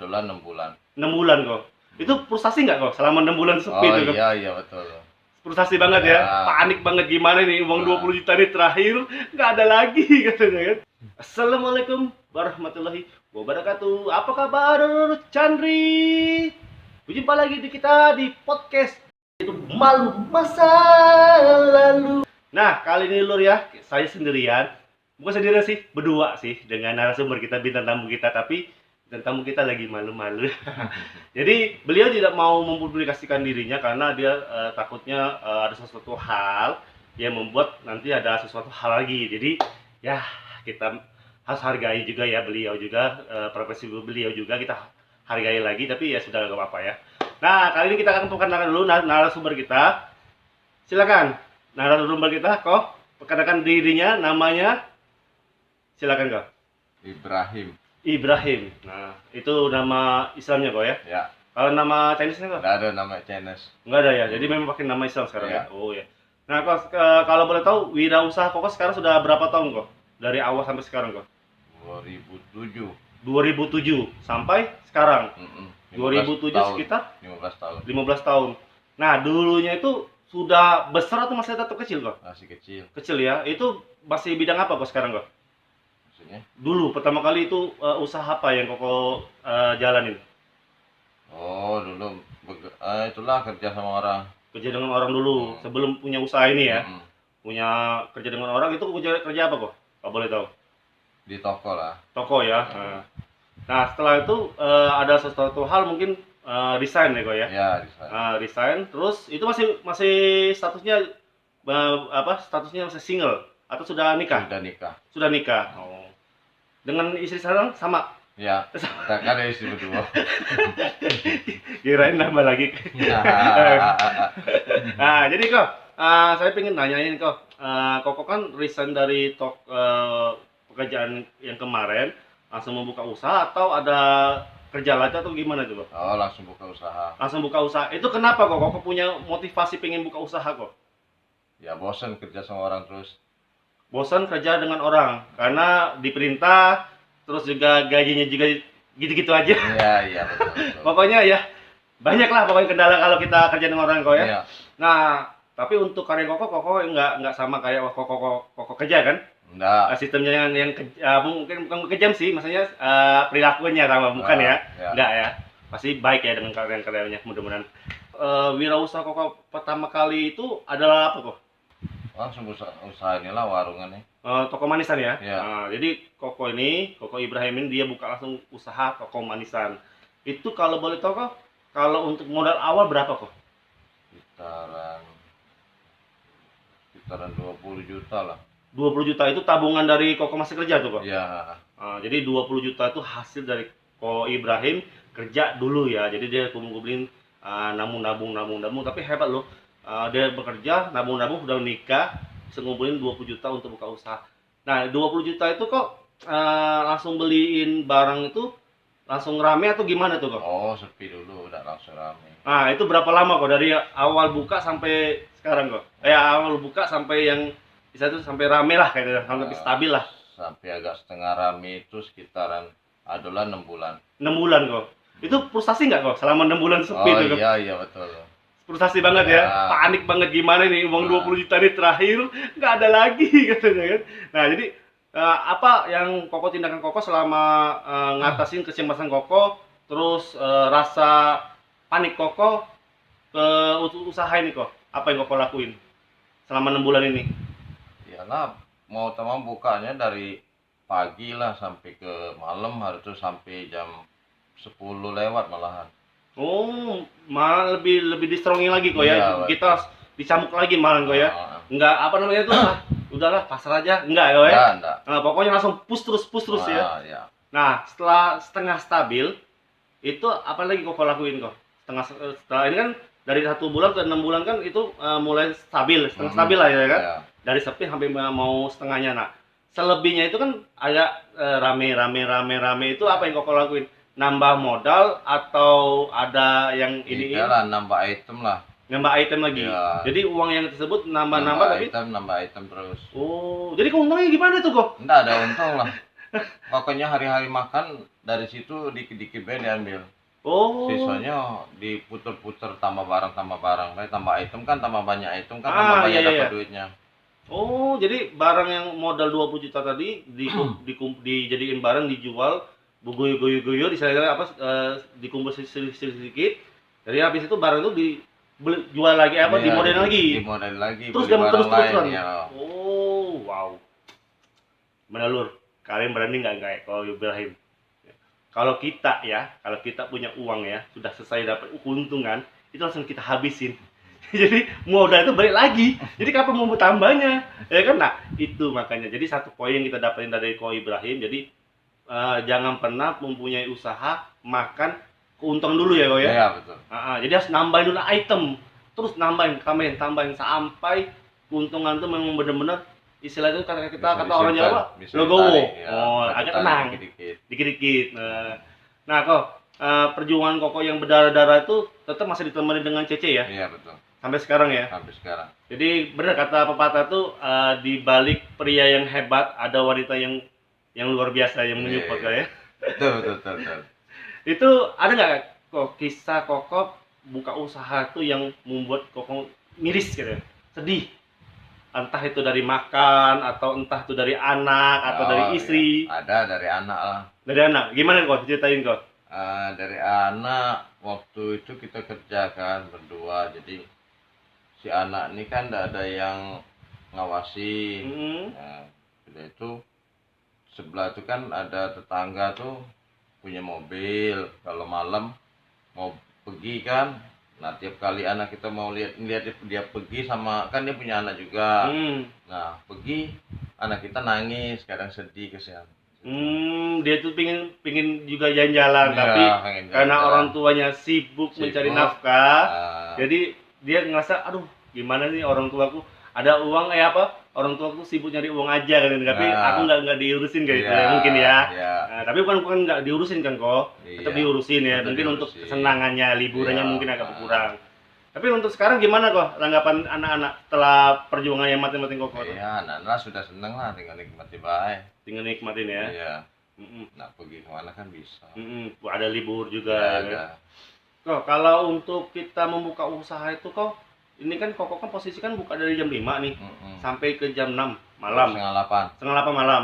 Adolan 6 bulan. 6 bulan kok. Itu frustasi nggak kok selama 6 bulan sepi Oh itu kok? iya betul. Frustasi banget ya. Ya. Panik banget gimana nih uang Nah. 20 juta ini terakhir nggak ada lagi katanya kan. Assalamualaikum warahmatullahi wabarakatuh. Apa kabar Chandri? Berjumpa lagi di kita di podcast itu malu masa lalu. Nah, kali ini Lur ya, saya sendirian. Bukan sendirian sih, berdua sih dengan narasumber kita, bintang tamu kita, tapi bintang tamu kita lagi malu-malu. Jadi beliau tidak mau mempublikasikan dirinya karena dia takutnya ada sesuatu hal yang membuat nanti ada sesuatu hal lagi. Jadi ya kita harus hargai juga ya beliau juga, profesi beliau juga kita hargai lagi, tapi ya sudah gak apa-apa ya. Nah, kali ini kita akan perkenalkan dulu narasumber kita. Silakan narasumber kita kok perkenalkan dirinya, namanya. Silakan kok. Ibrahim. Nah, itu nama Islamnya kok ya? Ya. Kalau nama Chinese-nya kok? Nggak ada nama Chinese. Nggak ada ya. Jadi memang pakai nama Islam sekarang ya. Ya. Oh ya. Nah, kok kalau boleh tahu wirausaha kok sekarang sudah berapa tahun kok? Dari awal sampai sekarang kok? 2007. 2007 sampai sekarang. 15 2007 tahun. sekitar 15 tahun. 15 tahun. Nah, dulunya itu sudah besar atau masih tetap kecil kok? Masih kecil. Kecil ya. Itu masih bidang apa kok sekarang kok? Maksudnya? Dulu pertama kali itu usaha apa yang koko jalanin? Oh, dulu itulah kerja sama orang. Kerja dengan orang dulu sebelum punya usaha ini ya. Mm-mm. Punya kerja dengan orang itu kerja apa kok? Kalau boleh tahu. Di toko lah. Toko ya. Nah, setelah itu ada sesuatu hal mungkin resign ya kok ya. Ya, di sana. Resign terus itu masih statusnya statusnya masih single atau sudah nikah? Sudah nikah. Sudah nikah. Oh. Dengan istri sekarang sama? Ya. Kita kan ada istri berdua. Kirain nambah lagi. Nah, jadi kok saya pengen nanyain kok, Koko kan resign dari pekerjaan yang kemarin, langsung membuka usaha atau ada kerja lagi atau gimana tuh kok? Oh, langsung buka usaha. Langsung buka usaha. Itu kenapa kok Koko punya motivasi pengen buka usaha kok? Ya bosan kerja sama orang terus. Bosan kerja dengan orang karena diperintah, terus juga gajinya juga gitu-gitu aja. Iya betul. Pokoknya ya banyak lah pokoknya kendala kalau kita kerja dengan orang kok ya. Iya. Nah, tapi untuk karya Koko nggak sama kayak Koko kerja kan? Enggak. Sistemnya yang mungkin bukan kejam sih, maksudnya perilakunya sama bukan ya? Ya. Enggak ya. Pasti baik ya dengan karya-karyanya mudah-mudahan. Wirausaha Koko pertama kali itu adalah apa kok? Langsung usaha inilah warungan nih. Toko manisan ya? Ya. Jadi Koko Ibrahim ini dia buka langsung usaha toko manisan. Itu kalau boleh tahu kok, kalau untuk modal awal berapa kok? Sekitaran 20 juta lah. 20 juta itu tabungan dari Koko masih kerja tuh kok? Iya. Jadi 20 juta itu hasil dari Koko Ibrahim kerja dulu ya. Jadi dia kumpulin nabung, tapi hebat loh. Dia bekerja, nabung udah nikah, bisa ngumpulin 20 juta untuk buka usaha. Nah, 20 juta itu kok langsung beliin barang itu langsung rame atau gimana tuh kok? Oh, sepi dulu udah langsung rame. Nah, itu berapa lama kok dari awal buka sampai sekarang kok? Awal buka sampai yang bisa tuh sampai rame lah kayaknya, sampai stabil lah. Sampai agak setengah rame itu sekitaran adolan 6 bulan. 6 bulan kok. Itu frustasi nggak kok selama 6 bulan sepi Oh tuh kok? iya betul. Frustasi banget ya, panik banget gimana nih uang 20 juta ini terakhir nggak ada lagi katanya kan. Nah, jadi apa yang tindakan Koko selama ngatasin kecemasan Koko, terus rasa panik Koko ke usaha ini kok? Apa yang Koko lakuin selama 6 bulan ini? Iyalah, mau bukanya dari pagi lah sampai ke malam, harus tuh sampai jam 10 lewat malahan. Oh, malah lebih distrongin lagi kok ya. Iya, Kita dicamuk lagi malah kok ya. Enggak apa namanya itu udahlah pasar aja. Enggak kok ya. Enggak. Nah, pokoknya langsung push terus ya. Iya. Nah, setelah setengah stabil itu apa lagi kok lakuin kok? Setelah ini kan dari 1 bulan ke 6 bulan kan itu mulai stabil, setengah stabil lah ya kan. Iya. Dari sepi sampai mau setengahnya. Nah, selebihnya itu kan ada rame itu apa yang kok lakuin? Nambah modal atau ada yang ini lah, nambah item lah. Nambah item lagi. Ya. Jadi uang yang tersebut nambah tapi nambah item terus. Oh, jadi keuntungannya gimana tuh kok? Enggak ada untung lah. Pokoknya hari-hari makan dari situ dikit-dikit bae diambil. Oh. Sisanya diputer-puter tambah barang bae, tambah item kan, tambah banyak item kan, Ah, tambah banyak iya, iya. dapat duitnya. Oh, jadi barang yang modal 20 juta tadi dijadiin barang dijual, guyur-guyur istilahnya apa dikumpul sedikit. Jadi habis itu barang itu jual lagi apa Iya, dimodelin lagi. dimodalin lagi, Terus beli barang lain terus-terusan. ya. Oh, wow. Mana Lur? Kalian berani nggak kayak kalau Ibrahim? Kalau kita punya uang ya, sudah selesai dapat keuntungan, itu langsung kita habisin. Jadi modal itu balik lagi. Jadi kapan mau tambahnya? Ya kan? Nah, itu makanya. Jadi satu poin yang kita dapetin dari Ko Ibrahim. Jadi jangan pernah mempunyai usaha makan keuntungan dulu ya, Ko ya. Iya, betul. Jadi harus nambahin dulu item. Terus tambahin sampai keuntungan itu memang benar-benar istilah itu kata orang Jawa logowo. Agak tenang. Dikit-dikit. Nah, kok perjuangan Koko yang berdarah-darah itu tetap masih ditemani dengan Cece ya? Iya, betul. Sampai sekarang ya? Sampai sekarang. Jadi benar kata pepatah tuh di balik pria yang hebat ada wanita yang luar biasa yang menyupport ya. Betul. Itu ada nggak kok kisah Koko buka usaha tuh yang membuat Koko miris gitu, sedih? Entah itu dari makan atau entah itu dari anak atau dari istri. Iya. Ada dari anak lah. Dari anak. Gimana kok ceritain kok? Dari anak waktu itu kita kerja kan berdua, jadi si anak ini kan tidak ada yang ngawasi. Nah, udah itu sebelah itu kan ada tetangga tuh punya mobil, kalau malam mau pergi kan. Nah, tiap kali anak kita mau lihat dia pergi sama, kan dia punya anak juga. Nah, pergi anak kita nangis, kadang sedih kesian. Dia tuh pingin juga jalan-jalan, Ya, tapi karena jalan. orang tuanya sibuk mencari nafkah, jadi dia ngerasa aduh gimana nih orang tuaku ada uang orang tuaku sibuk nyari uang aja kan, tapi aku nggak diurusin kayak gitu ya mungkin ya. Nah, tapi bukan nggak diurusin kan kok, tetap diurusin ya, mungkin untuk kesenangannya liburannya mungkin agak berkurang. Tapi untuk sekarang gimana kok tanggapan anak-anak setelah perjuangan yang mati-matiin Koko? Iya, anak-anak sudah seneng lah tinggal nikmati baik. Tinggal nikmatin ya. Iya. Nah, pergi kemana kan bisa. Ada libur juga ya. Ada. Kok kalau untuk kita membuka usaha itu kok ini kan Koko kan posisi kan buka dari jam 5 nih sampai ke jam 6 malam. Setengah 8 malam.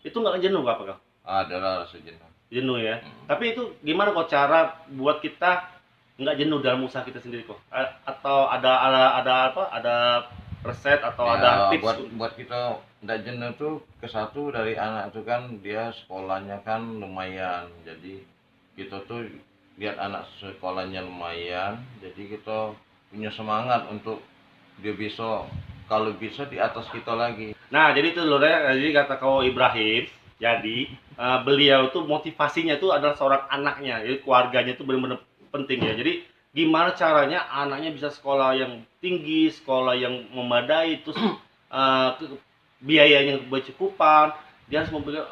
Itu nggak jenuh apa kok? Ada lah rasa jenuh. Jenuh ya. Tapi itu gimana kok cara buat kita nggak jenuh dalam usaha kita sendiri kok? Atau ada resep atau ada tips buat kita nggak jenuh tuh, ke satu dari anak itu kan dia sekolahnya kan lumayan, jadi kita tuh lihat anak sekolahnya lumayan, jadi kita punya semangat untuk dia bisa, kalau bisa di atas kita lagi. Nah, jadi itu loh ya, jadi kata kau Ibrahim, jadi beliau tuh motivasinya tuh adalah seorang anaknya, jadi keluarganya tuh benar-benar penting ya. Jadi gimana caranya anaknya bisa sekolah yang tinggi, sekolah yang memadai, terus biayanya bercukupan, dia harus memikir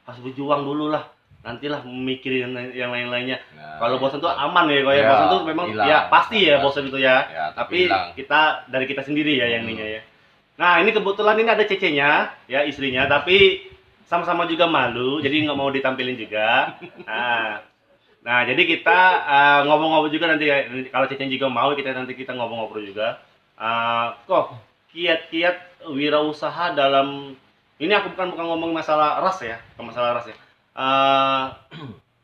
harus berjuang dulu lah, nantilah memikirin yang lain-lainnya. Kalau bosan tuh aman ya, kalau bosan tuh memang hilang. Ya pasti ya bosan itu ya, tapi hilang. Dari kita sendiri ya yang ininya ya. Nah, ini kebetulan ini ada Cecenya ya, istrinya, tapi sama-sama juga malu, jadi nggak mau ditampilin juga. Nah, jadi kita ngobrol-ngobrol juga nanti kalau Cecen juga mau nanti kita ngobrol-ngobrol juga. Kok kiat-kiat wirausaha dalam ini, aku bukan ngomong masalah ras ya, masalah ras ya.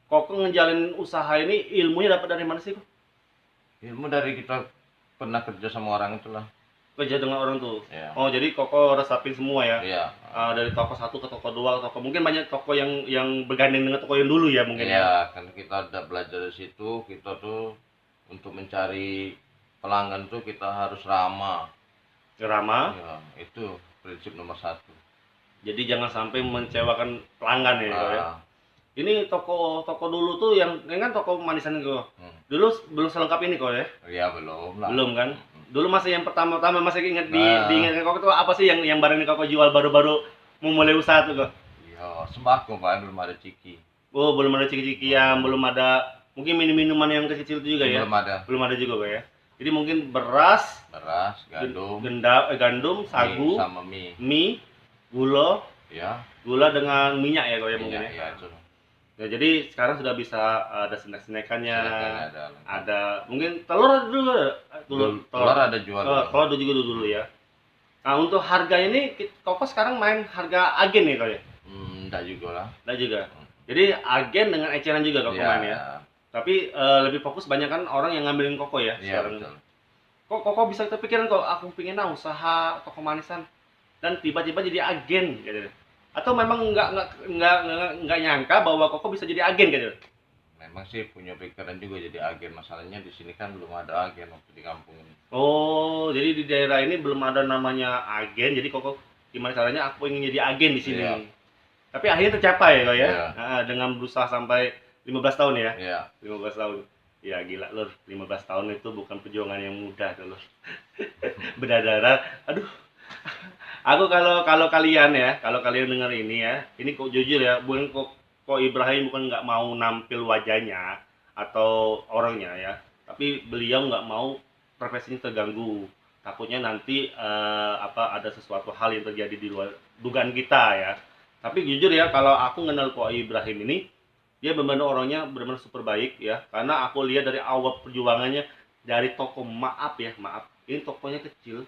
Kok ngejalin usaha ini ilmunya dapat dari mana sih kok? Ilmu dari kita pernah kerja sama orang itulah. Kerja dengan orang tuh. Ya. Oh, jadi Koko resapin semua ya? Iya. Dari toko 1 ke toko 2 toko, mungkin banyak toko yang bergandeng dengan toko yang dulu ya mungkin ya. Iya, kan kita udah belajar dari situ, kita tuh untuk mencari pelanggan tuh kita harus ramah. Ramah? Ya, itu prinsip nomor 1. Jadi jangan sampai mengecewakan pelanggan ya. Ya. Ini toko dulu tuh yang kan toko manisan itu. Dulu belum selengkap ini kok ya? Iya, belum lah. Belum kan? Dulu masih yang pertama masih ingat diingatkan Koko tuh apa sih yang barang ini Koko jual baru-baru memulai usaha tuh kok? Iya, sembako Pak, belum ada ciki. Oh, belum ada ciki-cikian, belum ada mungkin minuman yang kecil itu juga ya? Belum ada juga kok ya. Jadi mungkin beras, gandum, sagu, sama mie, gula. Ya. Gula dengan minyak ya kok ya mungkin ya. Iya, itu. Ya, jadi sekarang sudah bisa ada snack-snackannya. Silakan Ada mungkin telur ada dulu ada. telur ada jual Telur ada juga dulu ya. Nah, untuk harga ini Koko sekarang main harga agen nih kau ya? enggak juga lah. Enggak juga. Jadi agen dengan eceran juga Koko Iya, main ya. Tapi lebih fokus banyak kan orang yang ngambilin Koko ya iya sekarang. betul. Kok Koko bisa kepikiran kok aku pengen usaha toko manisan dan tiba-tiba jadi agen gitu. Atau memang nggak nyangka bahwa Koko bisa jadi agen gitu. Memang sih punya pikiran juga jadi agen, masalahnya di sini kan belum ada agen waktu di kampung ini. Oh, jadi di daerah ini belum ada namanya agen. Jadi Koko gimana caranya aku ingin jadi agen di sini. Iya. Tapi akhirnya tercapai kok ya. Iya. Dengan berusaha sampai 15 tahun ya. Iya. 15 tahun. Ya gila lur, 15 tahun itu bukan perjuangan yang mudah tuh lur. Berdarah. Aduh. Aku kalau kalian ya, kalau kalian dengar ini ya, ini kok jujur ya, bukan kok Ibrahim bukan nggak mau nampil wajahnya atau orangnya ya, tapi beliau nggak mau profesinya terganggu. Takutnya nanti ada sesuatu hal yang terjadi di luar dugaan kita ya. Tapi jujur ya, kalau aku kenal kok Ibrahim ini, dia benar-benar orangnya benar-benar super baik ya. Karena aku lihat dari awal perjuangannya dari toko maaf, ini tokonya kecil.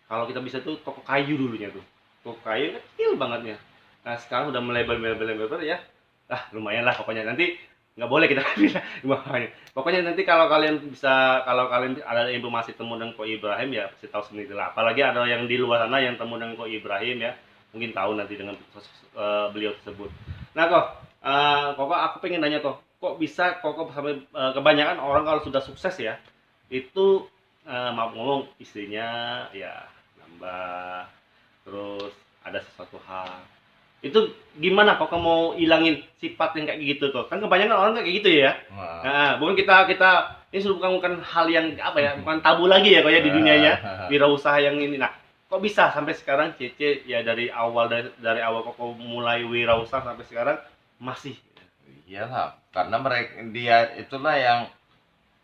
Kalau kita bisa tuh toko kayu dulunya tuh. Toko kayu kecil bangetnya. Nah, sekarang udah melebar ya. Lumayan lah pokoknya. Nanti nggak boleh kita bilang. Pokoknya nanti kalau kalian ada informasi temu dengan Ko Ibrahim ya pasti tahu sendiri lah. Apalagi ada yang di luar sana yang temu dengan Ko Ibrahim ya, mungkin tahu nanti dengan beliau tersebut. Nah kok aku pengen nanya kok bisa sampai kebanyakan orang kalau sudah sukses ya itu maaf ngomong istrinya ya nambah, terus ada sesuatu hal itu gimana kok mau ilangin sifat yang kayak gitu tuh, kan kebanyakan orang kayak gitu ya. Nah, bukan kita ini bukan hal yang bukan tabu lagi ya kok ya di dunianya wirausaha yang ini. Nah kok bisa sampai sekarang Cece ya dari awal kok mulai wirausaha sampai sekarang masih? Iyalah, karena dia itulah yang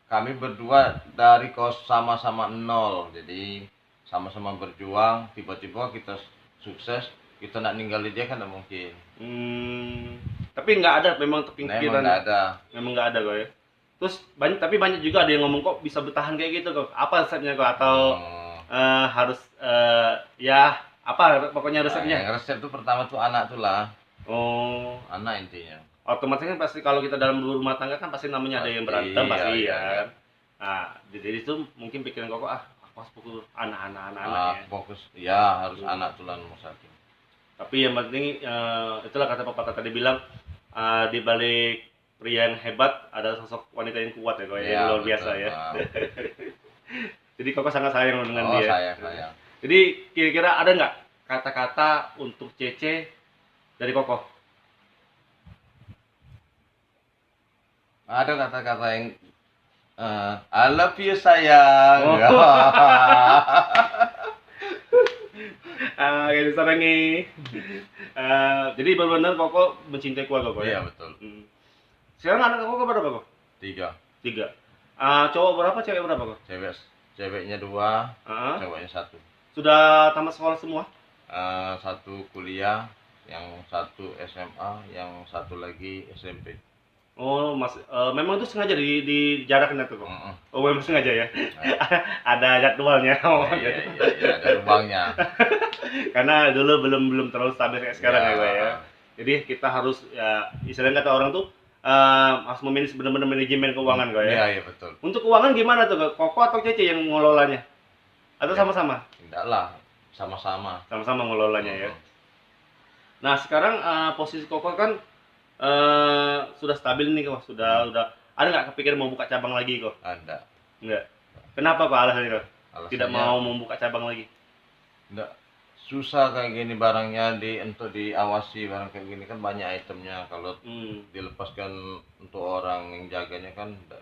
kami berdua dari kos sama-sama nol, jadi sama-sama berjuang, tiba-tiba kita sukses, kita nak ninggalin dia kan tidak mungkin. Tapi nggak ada memang terpikiran. Memang nggak ada kok ya. Terus banyak juga ada yang ngomong kok bisa bertahan kayak gitu kok. Apa resepnya kok atau harus pokoknya resepnya? Resep itu pertama tuh anak tuh lah. Oh, anak intinya. Otomatis kan pasti kalau kita dalam rumah tangga kan pasti namanya ada yang berantem pasti ya kan. Nah, jadi itu mungkin pikiran kok aku harus pukul anak-anak ya. Fokus ya harus anak tuh nomor satu. Tapi yang penting itulah kata pepatah tadi bilang di balik pria yang hebat ada sosok wanita yang kuat ya kok yang luar biasa ya. Jadi Koko sangat sayang dengan dia. Sayang. Jadi kira-kira ada nggak kata-kata untuk Cece dari Koko? Ada kata-kata yang I love you sayang. Kayak disarangi. Jadi benar-benar Koko mencintai keluarga Koko ya? Iya betul. Sekarang anak Koko berapa Koko? 3. Cowok berapa, cewek berapa Koko? Ceweknya 2, cowoknya 1. Sudah tamat sekolah semua? 1 kuliah, yang 1 SMA, yang 1 lagi SMP. Oh, memang itu sengaja dijarakin itu kok. Oh, memang sengaja ya. Ada jadwalnya. Iya, ada lubangnya. Karena dulu belum terlalu stabil kayak sekarang ya. Jadi kita harus ya istilahnya kata orang tuh harus memanage benar-benar manajemen keuangan kok ya. Iya, betul. Untuk keuangan gimana tuh Koko atau Cece yang ngelolanya? Atau sama-sama? Tidak lah, sama-sama. Sama-sama ngelolanya ya. Nah, sekarang posisi Koko kan sudah stabil nih kok, sudah ada nggak kepikiran mau buka cabang lagi kok? Ada. Enggak. Kenapa kok alasannya kok? Alasannya, tidak mau membuka cabang lagi? Enggak. Susah kayak gini barangnya untuk diawasi, barang kayak gini kan banyak itemnya, kalau dilepaskan untuk orang yang jaganya kan enggak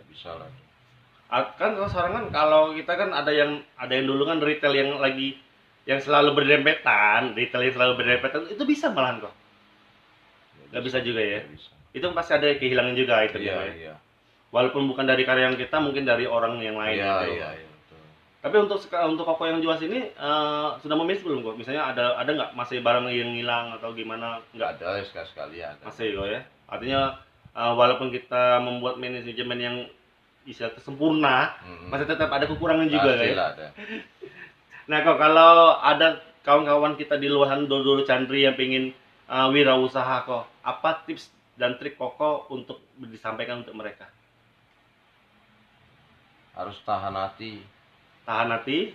bisa lagi. Kan sekarang kan kalau kita kan ada yang dulu kan retail yang selalu berdempetan, itu bisa malahan kok. Nggak bisa juga ya? Bisa. Itu pasti ada kehilangan juga itemnya. Iya. Walaupun bukan dari karyawan kita, mungkin dari orang yang lain. Iya, betul. Tapi untuk Koko yang jual sini sudah memis belum kok? Misalnya ada nggak masih barang yang hilang atau gimana? Nggak ada, sekali-sekali ada. Masih kok ya? Artinya walaupun kita membuat manajemen yang bisa sempurna, masih tetap ada kekurangan juga kan. Ada. Nah kok kalau ada kawan-kawan kita di luar sana dulu Chandri yang pengen wirausaha kok, apa tips dan trik Koko untuk disampaikan untuk mereka? Harus tahan hati. Tahan hati,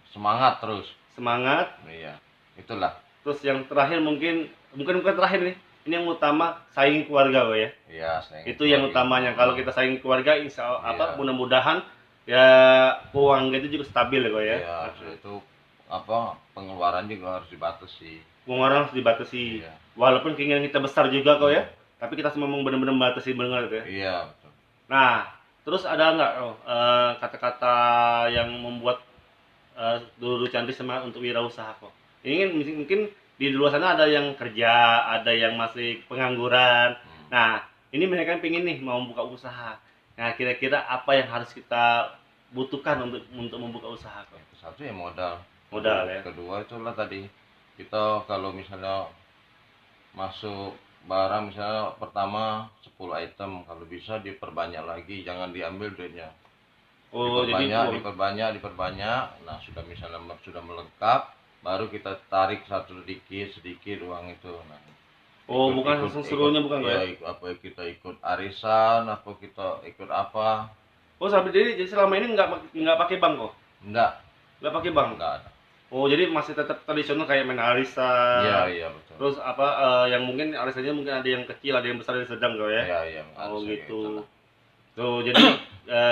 semangat terus. Semangat. Iya, itulah. Terus yang terakhir mungkin bukan terakhir nih. Ini yang utama saing keluarga, ya. Iya, saing. Itu yang utamanya. Kalau kita saing keluarga, insya Allah mudah-mudahan ya keuangan itu juga stabil ya. Iya, itu pengeluaran juga harus dibatasi. Pengeluaran harus dibatasi. Iya. Walaupun keinginan kita besar juga ya. Tapi kita semua memang benar-benar membatasi benar ya. Iya, betul. Nah, terus ada nggak kata-kata yang membuat dulu Chandri semangat untuk wirausaha kok? Ini kan mungkin di luar sana ada yang kerja, ada yang masih pengangguran. Nah, ini mereka pengen nih mau buka usaha. Nah, kira-kira apa yang harus kita butuhkan untuk membuka usaha kok? Satu ya modal. Modal ya. Kedua itulah tadi kita kalau misalnya masuk barang misalnya pertama 10 item, kalau bisa diperbanyak lagi, jangan diambil duitnya. Diperbanyak. Nah, sudah melengkap, baru kita tarik sedikit uang itu. Nah, bukan langsung seluruhnya bukan ya? Apa kita ikut arisan, apa kita ikut apa? Sampai jadi selama ini nggak pakai bank kok? Nggak pakai bank? Nggak ada. Jadi masih tetap tradisional kayak main arisan. Iya, betul. Terus yang mungkin arisannya mungkin ada yang kecil, ada yang besar, ada yang sedang ya? Iya. Gitu. Tuh, jadi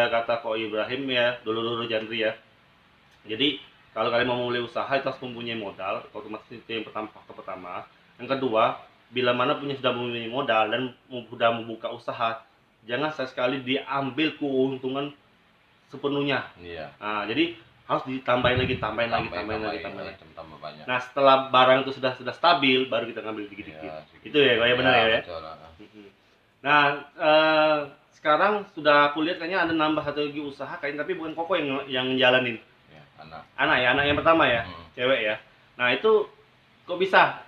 kata Ko Ibrahim ya, dulu Chandri ya. Jadi kalau kalian mau mulai usaha itu harus mempunyai modal, otomatis itu yang faktor pertama. Yang kedua, bila mana sudah mempunyai modal dan sudah membuka usaha, jangan sekali diambil keuntungan sepenuhnya. Iya. Nah, jadi harus ditambahin lagi. Tambah banyak. Nah, setelah barang itu sudah stabil, baru kita ngambil dikit-dikit. Itu ya, kayak benar ya. Nah, sekarang sudah aku lihat kayaknya ada nambah satu lagi usaha kayaknya, tapi bukan Koko yang jalanin. Ya, anak yang pertama ya, cewek ya. Nah, itu kok bisa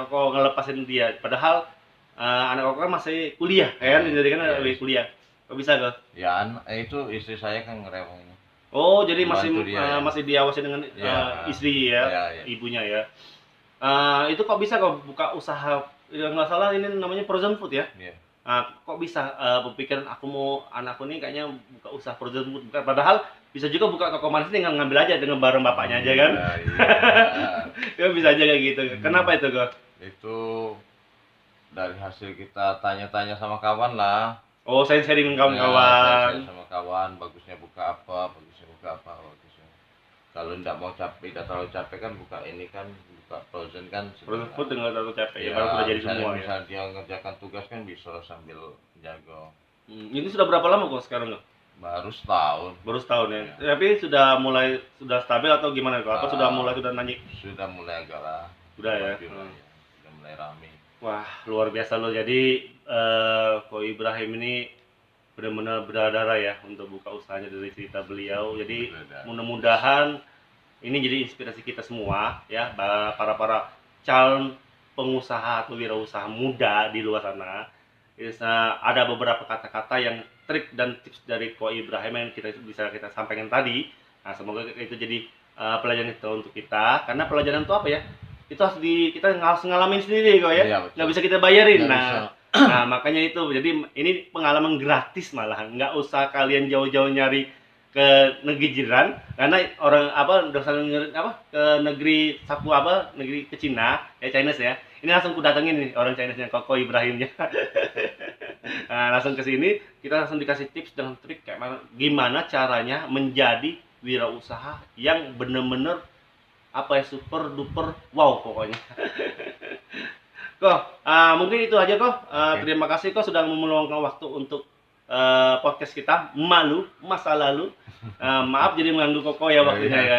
Koko ngelepasin dia, padahal anak Koko kan masih kuliah, kan? Jadi kan lebih kuliah. Kok bisa kok? Ya, itu istri saya kan ngerewong. Jadi masih diawasi dengan istri ya, ibunya ya. Itu kok bisa kok buka usaha? Nggak salah ini namanya frozen food ya. Kok bisa berpikiran aku mau anakku nih kayaknya buka usaha frozen food, padahal bisa juga buka toko manis tinggal ngambil aja dengan bareng bapaknya aja kan. Ya, bisa aja kayak gitu. Kenapa itu kok? Itu dari hasil kita tanya-tanya sama kawan lah. Sharing kawan-kawan. Sama kawan, bagusnya buka apa. Kalau tidak terlalu capek kan buka frozen kan. Frozen food dengan terlalu capek ya, baru sudah jadi semua ya. Misal dia ngerjakan tugas kan bisa sambil jago. Ini sudah berapa lama kok sekarang kok? Baru setahun ya. Tapi sudah stabil atau gimana kok? Apa sudah mulai naik? Sudah mulai agak lah. Sudah ya. Sudah mulai rame. Wah, luar biasa loh. Jadi Ko Ibrahim ini benar-benar berdarah ya untuk buka usahanya dari cerita beliau. Jadi mudah-mudahan ini jadi inspirasi kita semua ya, para calon pengusaha atau wirausaha muda di luar sana. Bisa ada beberapa kata-kata yang trik dan tips dari Ko Ibrahim yang bisa kita sampaikan tadi. Nah, semoga itu jadi pelajaran itu untuk kita, karena pelajaran itu apa ya? Itu kita harus ngalamin sendiri kok ya. Nggak bisa kita bayarin. Nah, makanya itu. Jadi ini pengalaman gratis malahan. Nggak usah kalian jauh-jauh nyari ke negeri jiran, karena orang ke negeri negeri ke Cina ya, Chinese ya. Ini langsung ku datengin nih orang Chinese-nya, Ko Ibrahimnya. Nah, langsung ke sini kita langsung dikasih tips dan trik kayak gimana caranya menjadi wirausaha yang bener-bener super duper wow pokoknya. Kok mungkin itu aja kok. Terima kasih kok sudah meluangkan waktu untuk podcast kita masa lalu. Maaf jadi mengganggu Koko ya waktunya ya.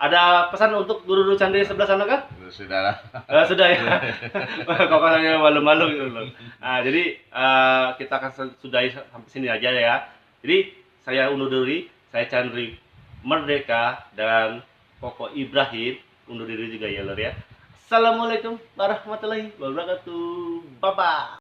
Ada pesan untuk guru Chandri sebelah sana kah? Sudah lah. Sudah ya. Koko hanya malu-malu gitu loh. Jadi kita akan sudahi sampai sini aja ya. Jadi saya undur diri, saya Chandri Merdeka dan Koko Ibrahim undur diri juga ya lor ya. Assalamualaikum warahmatullahi wabarakatuh. Bye bye.